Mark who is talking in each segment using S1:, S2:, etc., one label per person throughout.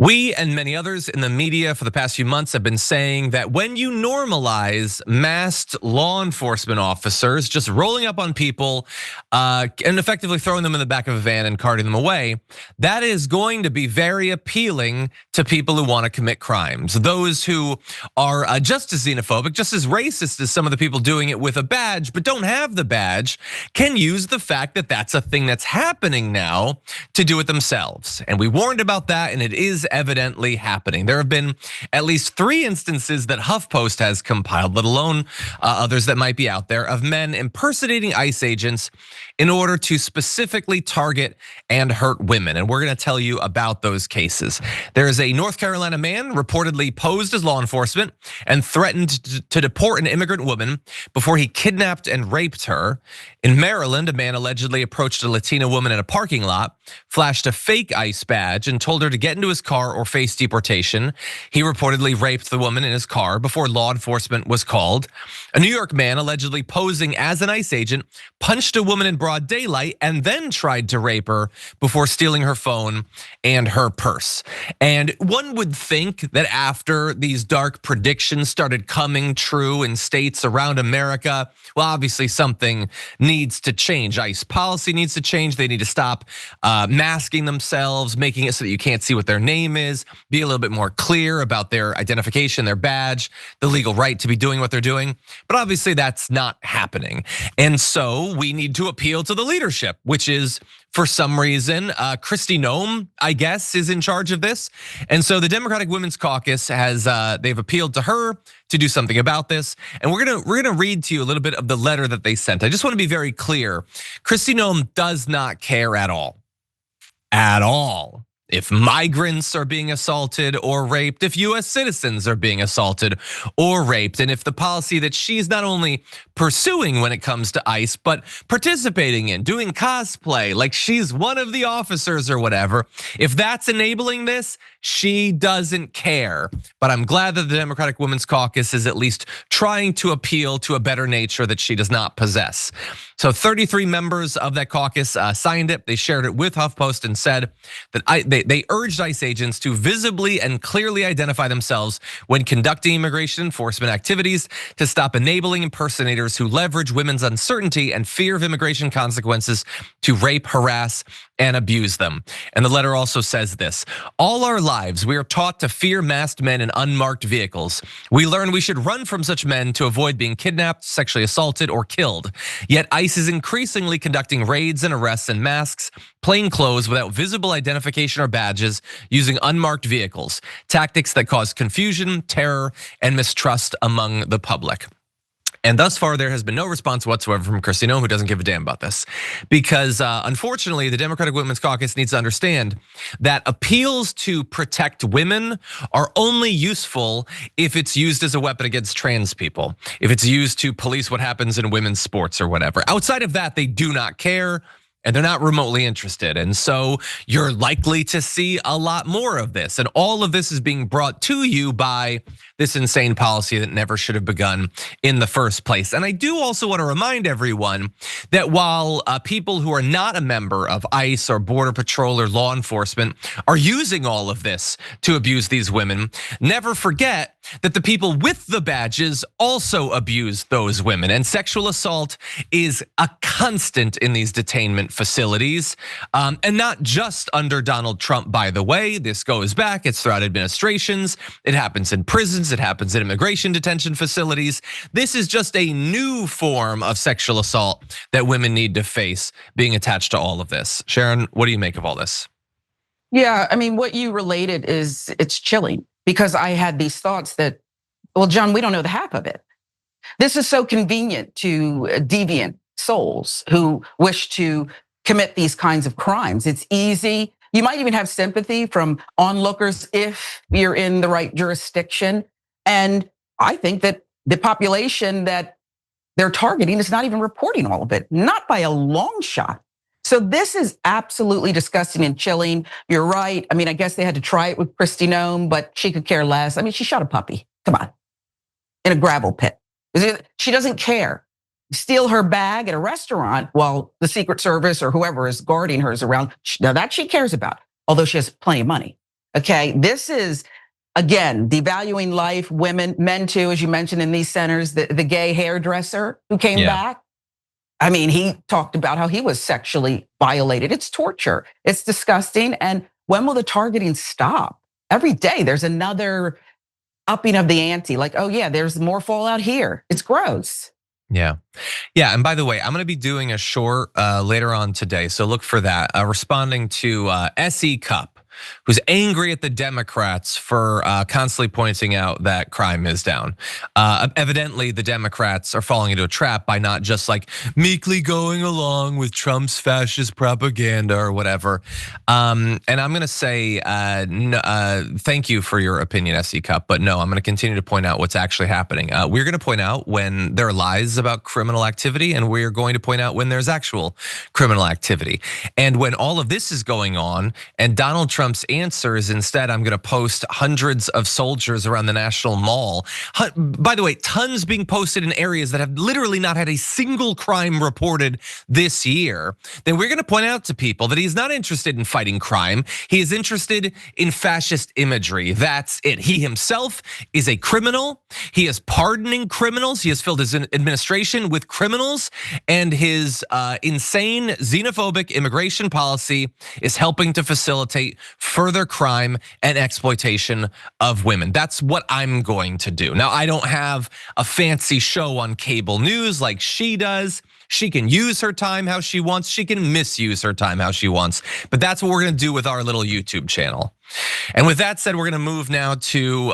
S1: We and many others in the media for the past few months have been saying that when you normalize masked law enforcement officers just rolling up on people and effectively throwing them in the back of a van and carting them away, that is going to be very appealing to people who want to commit crimes. Those who are just as xenophobic, just as racist as some of the people doing it with a badge but don't have the badge, can use the fact that that's a thing that's happening now to do it themselves. And we warned about that, and it is evidently happening. There have been at least 3 instances that HuffPost has compiled, let alone others that might be out there, of men impersonating ICE agents in order to specifically target and hurt women. And we're gonna tell you about those cases. There is a North Carolina man reportedly posed as law enforcement and threatened to deport an immigrant woman before he kidnapped and raped her. In Maryland, a man allegedly approached a Latina woman in a parking lot, flashed a fake ICE badge and told her to get into his car or face deportation. He reportedly raped the woman in his car before law enforcement was called. A New York man allegedly posing as an ICE agent punched a woman in broad daylight and then tried to rape her before stealing her phone and her purse. And one would think that after these dark predictions started coming true in states around America, well, obviously something needs to change. ICE policy needs to change. They need to stop masking themselves, making it so that you can't see what their name is, be a little bit more clear about their identification, their badge, the legal right to be doing what they're doing. But obviously that's not happening. And so we need to appeal to the leadership, which is, for some reason, Kristi Noem, I guess, is in charge of this. And so the Democratic Women's Caucus has, they've appealed to her to do something about this. And we're gonna read to you a little bit of the letter that they sent. I just wanna be very clear. Kristi Noem does not care at all. At all. If migrants are being assaulted or raped, if US citizens are being assaulted or raped, and if the policy that she's not only pursuing when it comes to ICE, but participating in, doing cosplay, like she's one of the officers or whatever, if that's enabling this, she doesn't care. But I'm glad that the Democratic Women's Caucus is at least trying to appeal to a better nature that she does not possess. So 33 members of that caucus signed it. They shared it with HuffPost and said that they urged ICE agents to visibly and clearly identify themselves when conducting immigration enforcement activities, to stop enabling impersonators who leverage women's uncertainty and fear of immigration consequences to rape, harass, and abuse them. And the letter also says this: all our lives, we are taught to fear masked men in unmarked vehicles. We learn we should run from such men to avoid being kidnapped, sexually assaulted, or killed. Yet ICE is increasingly conducting raids and arrests in masks, plain clothes without visible identification or badges, using unmarked vehicles, tactics that cause confusion, terror, and mistrust among the public. And thus far, there has been no response whatsoever from Kristi Noem, who doesn't give a damn about this. Because unfortunately, the Democratic Women's Caucus needs to understand that appeals to protect women are only useful if it's used as a weapon against trans people, if it's used to police what happens in women's sports or whatever. Outside of that, they do not care. And they're not remotely interested. And so you're likely to see a lot more of this. And all of this is being brought to you by this insane policy that never should have begun in the first place. And I do also want to remind everyone that while people who are not a member of ICE or Border Patrol or law enforcement are using all of this to abuse these women, never forget that the people with the badges also abuse those women. And sexual assault is a constant in these detainment facilities, and not just under Donald Trump, by the way. This goes back, it's throughout administrations, it happens in prisons, it happens in immigration detention facilities. This is just a new form of sexual assault that women need to face being attached to all of this. Sharon, what do you make of all this?
S2: Yeah, I mean, what you related it's chilling, because I had these thoughts that, well, John, we don't know the half of it. This is so convenient to deviant souls who wish to commit these kinds of crimes. It's easy. You might even have sympathy from onlookers if you're in the right jurisdiction. And I think that the population that they're targeting is not even reporting all of it, not by a long shot. So this is absolutely disgusting and chilling. You're right. I mean, I guess they had to try it with Kristi Noem, but she could care less. I mean, she shot a puppy, come on, in a gravel pit. She doesn't care. Steal her bag at a restaurant while the Secret Service or whoever is guarding her is around. Now that she cares about, although she has plenty of money. Okay, this is, again, devaluing life, women, men too, as you mentioned in these centers, the gay hairdresser who came back. I mean, he talked about how he was sexually violated. It's torture. It's disgusting. And when will the targeting stop? Every day there's another upping of the ante. Like, oh yeah, there's more fallout here. It's gross.
S1: Yeah. Yeah. And by the way, I'm going to be doing a short later on today. So look for that. Responding to SE Cup, who's angry at the Democrats for constantly pointing out that crime is down. Evidently, the Democrats are falling into a trap by not just like meekly going along with Trump's fascist propaganda or whatever. And I'm going to say, thank you for your opinion, SE Cup, but no, I'm going to continue to point out what's actually happening. We're going to point out when there are lies about criminal activity, and we're going to point out when there's actual criminal activity. And when all of this is going on, and Donald Trump's answer is instead, I'm going to post hundreds of soldiers around the National Mall. By the way, tons being posted in areas that have literally not had a single crime reported this year. Then we're going to point out to people that he's not interested in fighting crime. He is interested in fascist imagery. That's it. He himself is a criminal. He is pardoning criminals. He has filled his administration with criminals, and his insane xenophobic immigration policy is helping to facilitate further crime and exploitation of women. That's what I'm going to do. Now, I don't have a fancy show on cable news like she does. She can use her time how she wants. She can misuse her time how she wants. But that's what we're going to do with our little YouTube channel. And with that said, we're going to move now to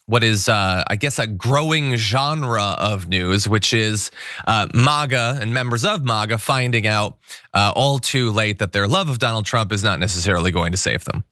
S1: what is, I guess, a growing genre of news, which is MAGA and members of MAGA finding out all too late that their love of Donald Trump is not necessarily going to save them.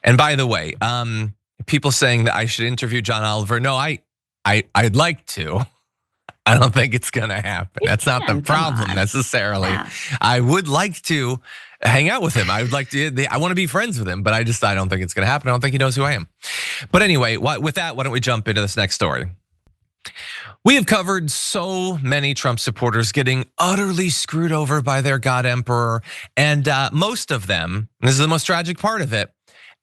S1: And by the way, people saying that I should interview John Oliver. No, I'd like to. I don't think it's gonna happen. That's not the problem necessarily. Yeah. I would like to hang out with him. I would like to, I want to be friends with him, but I don't think it's gonna happen. I don't think he knows who I am. But anyway, with that, why don't we jump into this next story? We have covered so many Trump supporters getting utterly screwed over by their God Emperor. And most of them, this is the most tragic part of it,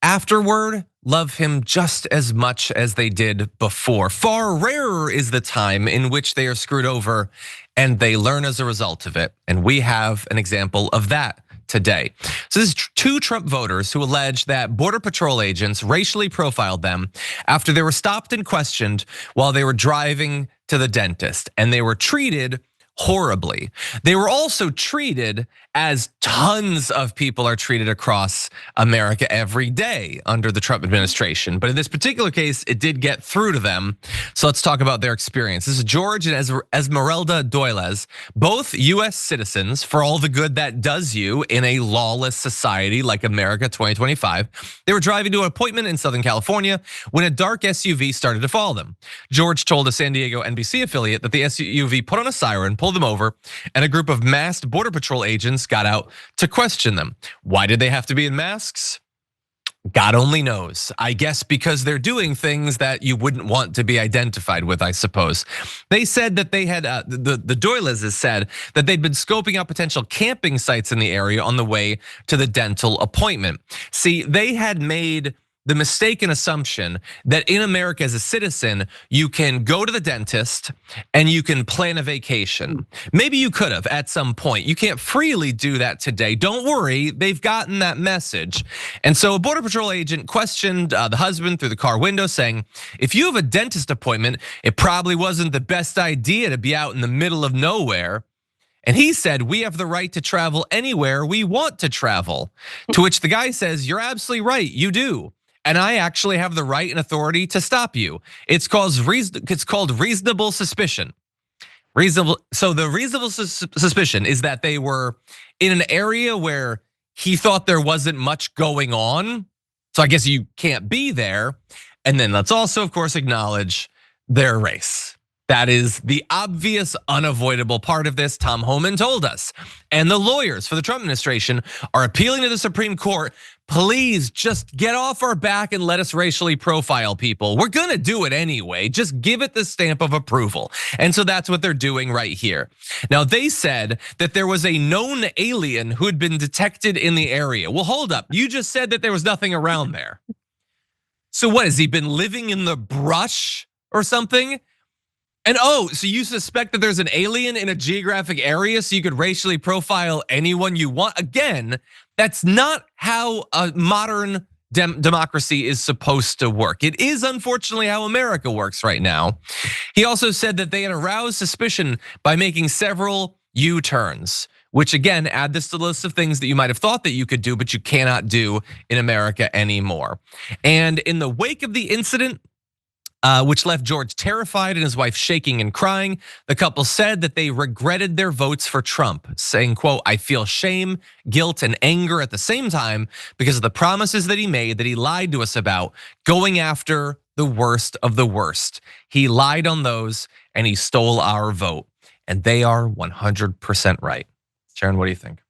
S1: afterward, love him just as much as they did before. Far rarer is the time in which they are screwed over and they learn as a result of it. And we have an example of that today. So this is two Trump voters who allege that Border Patrol agents racially profiled them after they were stopped and questioned while they were driving to the dentist, and they were treated horribly. They were also treated as tons of people are treated across America every day under the Trump administration. But in this particular case, it did get through to them. So let's talk about their experience. This is George and Esmeralda Doiles, both US citizens, for all the good that does you in a lawless society like America 2025. They were driving to an appointment in Southern California when a dark SUV started to follow them. George told a San Diego NBC affiliate that the SUV put on a siren, pulled them over, and a group of masked Border Patrol agents got out to question them. Why did they have to be in masks? God only knows. I guess because they're doing things that you wouldn't want to be identified with, I suppose. They said that they had, the Doileses said that they'd been scoping out potential camping sites in the area on the way to the dental appointment. See, they had made the mistaken assumption that in America as a citizen, you can go to the dentist and you can plan a vacation. Maybe you could have at some point. You can't freely do that today. Don't worry, they've gotten that message. And so a Border Patrol agent questioned the husband through the car window saying, if you have a dentist appointment, it probably wasn't the best idea to be out in the middle of nowhere. And he said, we have the right to travel anywhere we want to travel. To which the guy says, you're absolutely right, you do. And I actually have the right and authority to stop you. It's called reasonable suspicion. So the reasonable suspicion is that they were in an area where he thought there wasn't much going on. So I guess you can't be there. And then let's also, of course, acknowledge their race. That is the obvious, unavoidable part of this. Tom Homan told us. And the lawyers for the Trump administration are appealing to the Supreme Court. Please just get off our back and let us racially profile people. We're gonna do it anyway. Just give it the stamp of approval. And so that's what they're doing right here. Now, they said that there was a known alien who had been detected in the area. Well, hold up. You just said that there was nothing around there. So what, has he been living in the brush or something? And so you suspect that there's an alien in a geographic area so you could racially profile anyone you want? Again, that's not how a modern democracy is supposed to work. It is unfortunately how America works right now. He also said that they had aroused suspicion by making several U-turns, which again, add this to the list of things that you might have thought that you could do, but you cannot do in America anymore. And in the wake of the incident, which left George terrified and his wife shaking and crying, the couple said that they regretted their votes for Trump, saying, quote, "I feel shame, guilt, and anger at the same time because of the promises that he made, that he lied to us about, going after the worst of the worst. He lied on those and he stole our vote." And they are 100% right. Sharon, what do you think?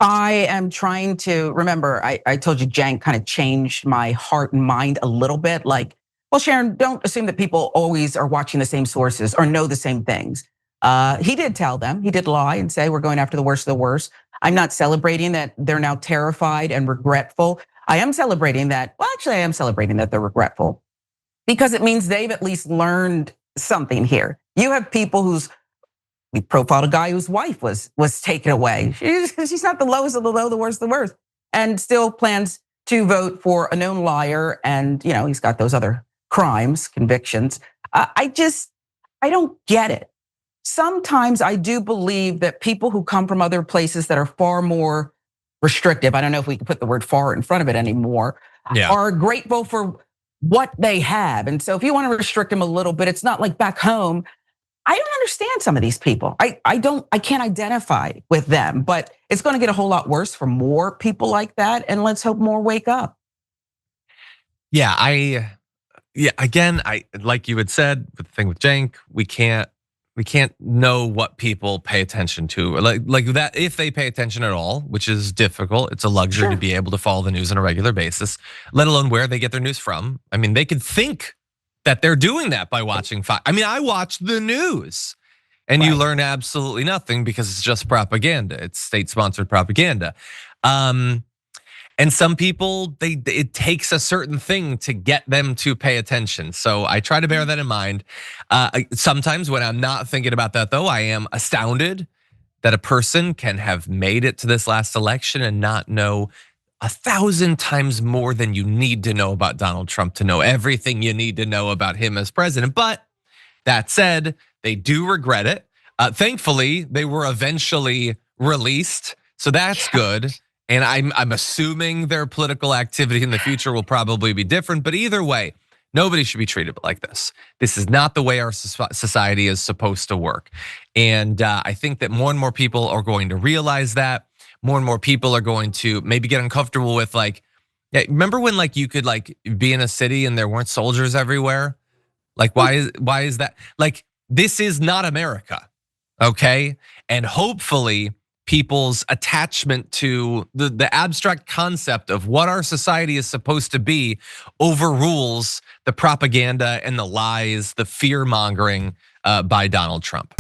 S2: I am trying to remember, I told you Cenk kind of changed my heart and mind a little bit. Like, well, Sharon, don't assume that people always are watching the same sources or know the same things. He did tell them, he did lie and say, we're going after the worst of the worst. I'm not celebrating that they're now terrified and regretful. I am celebrating that, well, actually, I am celebrating that they're regretful because it means they've at least learned something here. You have people we profiled a guy whose wife was taken away. She's not the lowest of the low, the worst of the worst, and still plans to vote for a known liar. And he's got those other crimes, convictions. I don't get it. Sometimes I do believe that people who come from other places that are far more restrictive, I don't know if we can put the word far in front of it anymore, are grateful for what they have. And so if you want to restrict them a little bit, it's not like back home. I don't understand some of these people. I can't identify with them, but it's going to get a whole lot worse for more people like that. And let's hope more wake up.
S1: Again, like you had said, with the thing with Cenk, we can't know what people pay attention to, like that, if they pay attention at all, which is difficult. It's a luxury to be able to follow the news on a regular basis, let alone where they get their news from. I mean, they could think that they're doing that by watching Fox. I mean, I watch the news and you learn absolutely nothing because it's just propaganda. It's state-sponsored propaganda. And some people, it takes a certain thing to get them to pay attention. So I try to bear that in mind. Sometimes when I'm not thinking about that though, I am astounded that a person can have made it to this last election and not know 1,000 times more than you need to know about Donald Trump to know everything you need to know about him as president. But that said, they do regret it. Thankfully, they were eventually released, so that's good. And I'm assuming their political activity in the future will probably be different. But either way, nobody should be treated like this. This is not the way our society is supposed to work. And I think that more and more people are going to realize that. More and more people are going to maybe get uncomfortable with remember when you could be in a city and there weren't soldiers everywhere? Like why is that? Like, this is not America, okay? And hopefully people's attachment to the abstract concept of what our society is supposed to be overrules the propaganda and the lies, the fear mongering by Donald Trump.